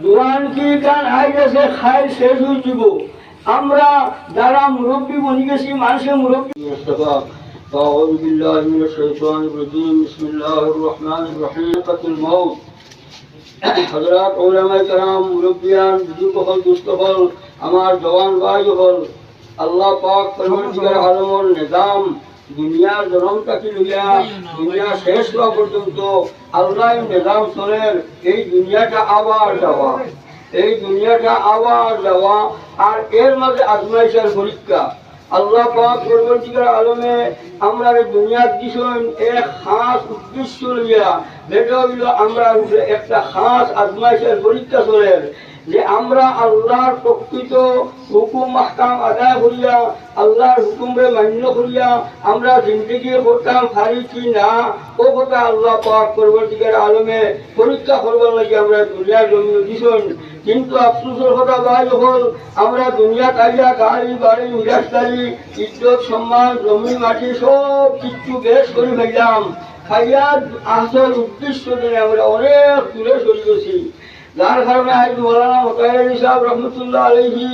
জোয়ান কি গান আই গেছে খাই শেষ হয়ে যাব। আমরা যারা মুরব্বী বনি গেছি মানুষের মুরব্বী أعوذ بالله من الشيطان الرجيم بسم الله الرحمن الرحيم الموت হযরত উলামায়ে কেরাম মুরব্বিয়ান বুজুর্গ হল দুস্থ হল আমার জওয়ান ভাই হল আল্লাহ পাক পরবর্তীকার আলমের নিজাম দুনিয়ার জনমটা কি লইয়া দুনিয়া শেষ হওয়া পর্যন্ত আল্লাহ নিজাম চলেন। এই দুনিয়াটা আবার যাওয়া, এই দুনিয়াটা আবার যাওয়া, আর এর মাঝে আজমাইশের পরীক্ষা। আল্লাহ পাক পরবর্তীকার আলমে আমরা দুনিয়ার দিশন এক খাস উদ্দেশ্য লইয়া যেটা হইল আমরা একটা খাস আজমাইশের পরীক্ষা চলেন, যে আমরা আল্লাহর প্রকৃত হুকুম আহকাম আদায় করিয়া আল্লাহর হুকুমে মান্য করিয়া আমরা জিন্দগি করতাম পারি কি না, ও কথা আল্লাহ পাক পরবর্তীকার আলমে পরীক্ষা করবার লাগে আমরা দুনিয়ার জমিন দিশন। কিন্তু আফসোসের কথা ভাই হল আমরা দুনিয়া কাইয়া গাড়ি বাড়ি উজাসকারী ইজ্জত সম্মান জমি মাটি সব কিছু বেশ করে ফেললাম, খাইয়া আসল উদ্দেশ্য নিয়ে আমরা অনেক দূরে চলে গেছি। যার কারণে আজ মৌলানা মোতাহির আলী সাহেব রহমতুল্লাহ আলাইহি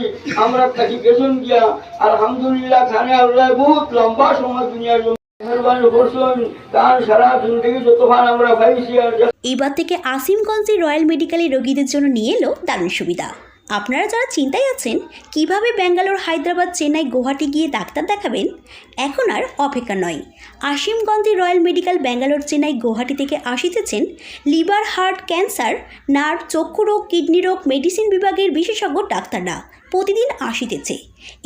আমরা থাকি গেছেন গিয়া আলহামদুলিল্লাহ খানে আল্লাহ বহুত লম্বা সময় দুনিয়ার জন্য মেহরবানি করছেন, তার সারা জিন্দগি যতক্ষণ আমরা পাইছি। আর এইবার থেকে আসিমগঞ্জে রয়্যাল মেডিকেলে রোগীদের জন্য নিয়ে এলো দারুণ সুবিধা। আপনারা যারা চিন্তায় আছেন কিভাবে ব্যাঙ্গালোর, হায়দ্রাবাদ, চেন্নাই, গুয়াহাটি গিয়ে ডাক্তার দেখাবেন, এখন আর অপেক্ষা নয়। আসিমগঞ্জে রয়্যাল মেডিকেল ব্যাঙ্গালোর, চেন্নাই, গুয়াহাটি থেকে আসিতেছেন লিভার, হার্ট, ক্যান্সার, নার্ভ, চক্ষু রোগ, কিডনি রোগ, মেডিসিন বিভাগের বিশেষজ্ঞ ডাক্তাররা প্রতিদিন আসিতেছে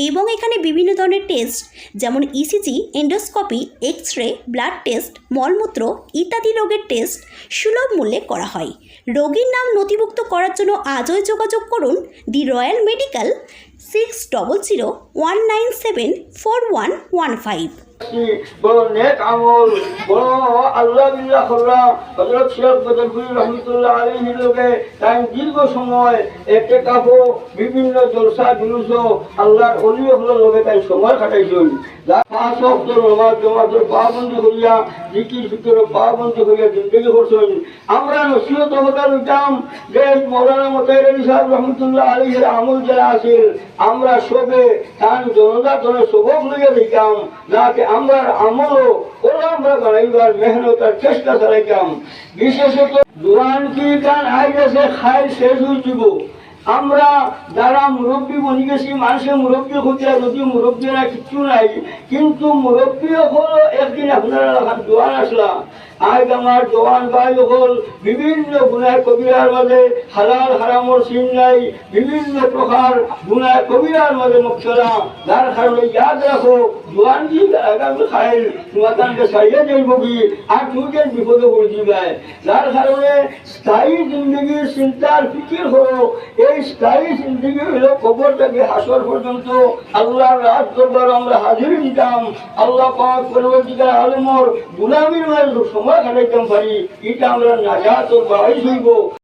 এবং এখানে বিভিন্ন ধরনের টেস্ট যেমন ECG, endoscopy, X ray, blood test, মলমূত্র ইত্যাদি রোগের টেস্ট সুলভ মূল্যে করা হয়। রোগীর নাম নথিভুক্ত করার জন্য আজই যোগাযোগ করুন দি রয়্যাল মেডিকেল 60074115। বড় নেক আমল, বড় আল্লাহ বিল্লাহ করলাম। হযরত শেখ বদরপুরি রহমতুল্লাহ আলাইহির লোকে তাই দীর্ঘ সময় একটা কাপো বিভিন্ন জলসা জুলুস আল্লাহর ওলি হলো লোকে তাই সময় কাটাইছেন। পাঁচ ওয়াক্ত নামাজ জামাতের পাবন্দি করিয়া জিকির ফিকিরের পাবন্দি করিয়া জিন্দগি করছেন। আমরা নসিহত হতা লইতাম যে মৌলানা মোতাহির আলী সাহেব রহমতুল্লাহ আলাইহির আমল যারা আছে আমরা সবে তার জনতা ধরে সবক লইয়া দিতাম, যাতে আমরা আমলও ওরা আমরা বানাইবার মেহনত আর চেষ্টা চালাইতাম। বিশেষত জোয়ান কি গান আই গেছে খাই শেষ হয়ে যাব। আমরা যারা মুরব্বী বনি গেছি মানুষের মুরব্বী হতে যদি মুরব্বীরা কিচ্ছু নাই, কিন্তু মুরব্বী হলো একদিন আপনারা জোয়ান আসলা। আজ আমার জওয়ান ভাই হল বিভিন্ন গুনায় কবিরার মাঝে হালাল হারামর চিন নাই, বিভিন্ন প্রকার গুনায় কবিরার মাঝে মুখরা। যার কারণে ইয়াদ রাখো জোয়ান কি আগামী খাইল তোমাকে সাইয়া যাইব কি আর তুইকে বিপদে পড়ে দিবাই। যার কারণে স্থায়ী জিন্দগির চিন্তার ফিকির হলো এই স্থায়ী জিন্দগি হলো কবর থেকে হাসর পর্যন্ত আল্লাহর রাত দরবার আমরা হাজির দিতাম। আল্লাহ পাক পরবর্তীকার আলমর গুলামির মাঝে সময় কাটাইতাম পারি, এটা আমরা নাজাত ও বাড়াই হইব।